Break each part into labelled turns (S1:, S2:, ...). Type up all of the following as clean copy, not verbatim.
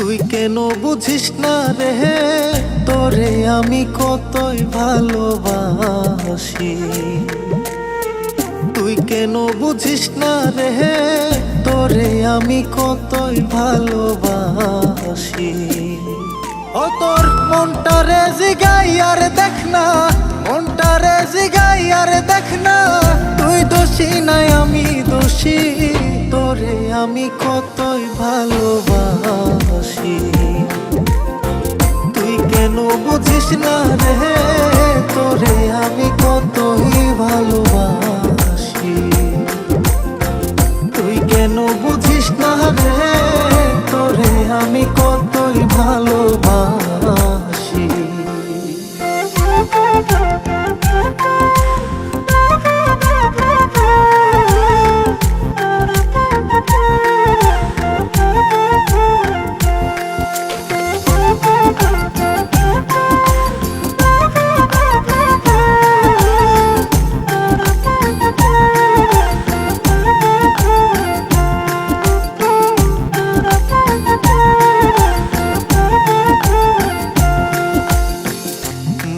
S1: তুই কেন বুঝিস না রে, তোরে আমি কতই ভালোবাসি। তুই কেন বুঝিস না রে, তোরে আমি কতই ভালোবাসি। ও তোর মনটারে জিগাই আর দেখ না, মনটারে জিগাই আর দেখ না, তুই দোষী নাই আমি দোষী, তোরে আমি কতই ভালোবাসি। তুই কেন বুঝিস না রে, তোরে আমি কতই ভালোবাসি। তুই কেন বুঝিস না রে, তোরে আমি কতই ভালোবাসি।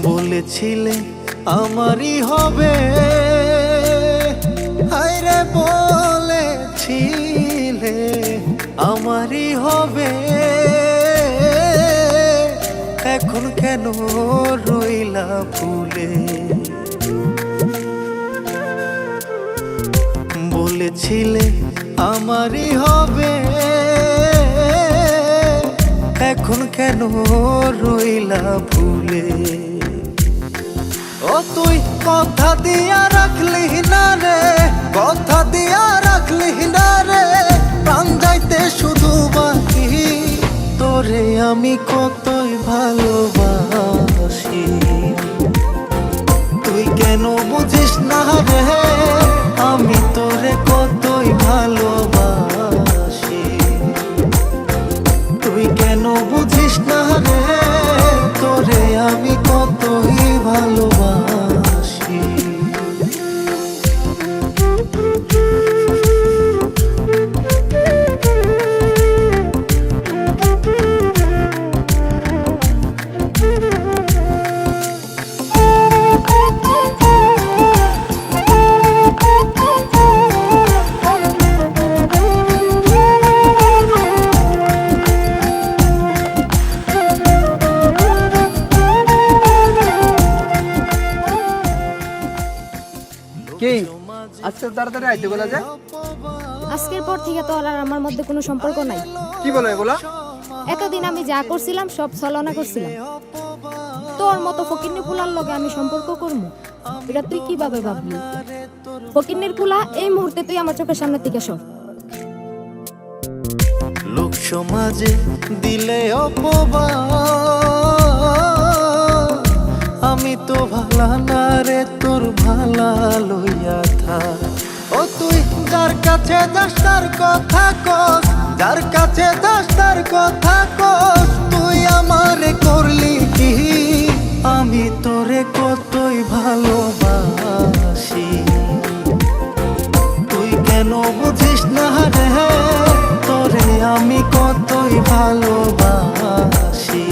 S1: বলেছিলে আমারই হবে, হায়রে বলেছিলে আমারই হবে, এখন কেন রইলা ভুলে। বলেছিলে আমারই হবে, এখন কেন রইলা ভুলে। ও তুই কথা দিয়া রাখলি না রে, কথা দিয়া রাখলি না রে, প্রাণ যাইতে শুধু বাকি, তোরে আমি কতই ভালোবাসি। তুই কেন বুঝিস না রে, আমি তোরে কতই ভালোবাসি। তুই কেন বুঝিস না রে, তোরে আমি কতই ভালোবাসি।
S2: কি আজকে তাড়াতাড়ি আইতে বলা যায়?
S3: আজকের পর থেকে তো আর আমার মধ্যে কোনো সম্পর্ক নাই।
S2: কি বলো এগুলা?
S3: এতদিন আমি যা করছিলাম সব ছলনা করছিলাম। তোর মতো ফকিন্নি ফুলার লগে আমি সম্পর্ক করব, এটা তুই কিভাবে ভাবলি? ফকিন্নির ফুলা, এই মুহূর্তে তুই আমার চোখের সামনে থেকে সর।
S1: লোক সমাজে দিলে অপবাদ, আমি তো ভালা না রে, তোর ভালা লইয়া থাক। ও তুই যার কাছে যাস তার কথা কস, যার কাছে যাস তার কথা কস, তুই আমারে করলি কি? আমি তোরে কতই ভালোবাসি। তুই কেন বুঝিস না রে, তোরে আমি কতই ভালোবাসি।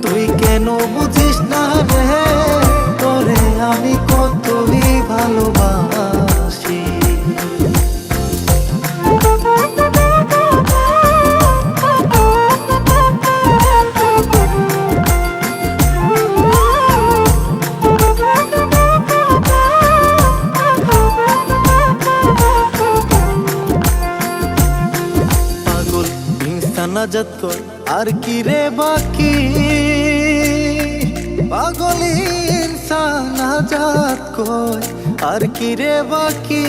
S1: তুই কেন বুঝিস না রে, তোরে আমি কতই ভালোবাসি। পাগল ইনসান আজাদ কর আর কি রে বাকি, পাগল ইনসান আজাদ কর আর কি রে বাকি।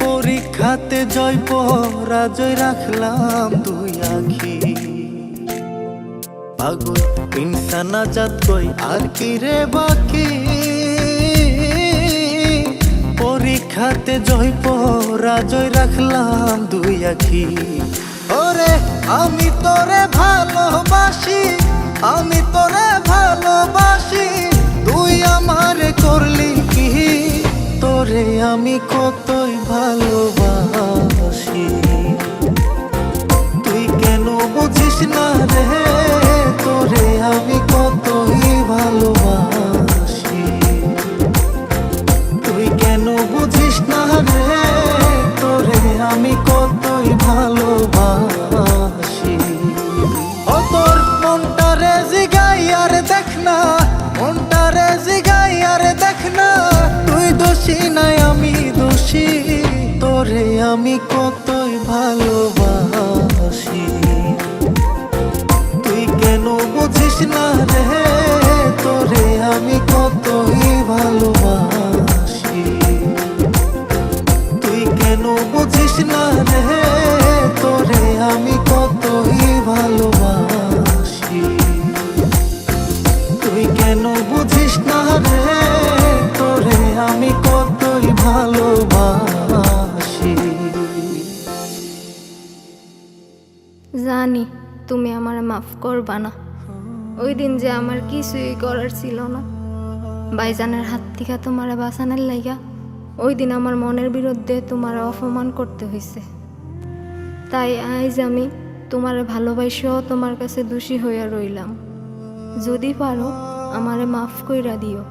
S1: পরীক্ষাতে জয় পরাজয় রাখলাম দুই আখি। পাগল ইনসান আজাদ কই আর কি রে বাকি, পরীক্ষাতে জয় পরাজয় রাখলাম দুই আখি। ওরে আমি তোরে ভালোবাসি, আমি তোরে ভালোবাসি, তুই আমারে করলি কি? তোরে আমি কতই ভালোবাসি। ভালোবাসি। তুই কেন বুঝিস না রে তোরে আমি কতই ভালোবাসি। তুই কেন বুঝিস না রে তোরে আমি কতই ভালোবাসি। তুই কেন বুঝিস না রে তোরে আমি কতই ভালোবাসি।
S3: জানি তুমি আমার মাফ করবা না। ওই দিন যে আমার কিছুই করার ছিল না, ভাইজানের হাত থেকে তোমার বাঁচানোর লাইগা ওই দিন আমার মনের বিরুদ্ধে তোমার অপমান করতে হয়েছে। তাই আজ আমি তোমার ভালোবাসাও তোমার কাছে দোষী হইয়া রইলাম। যদি পারো আমারে মাফ কইরা দিও।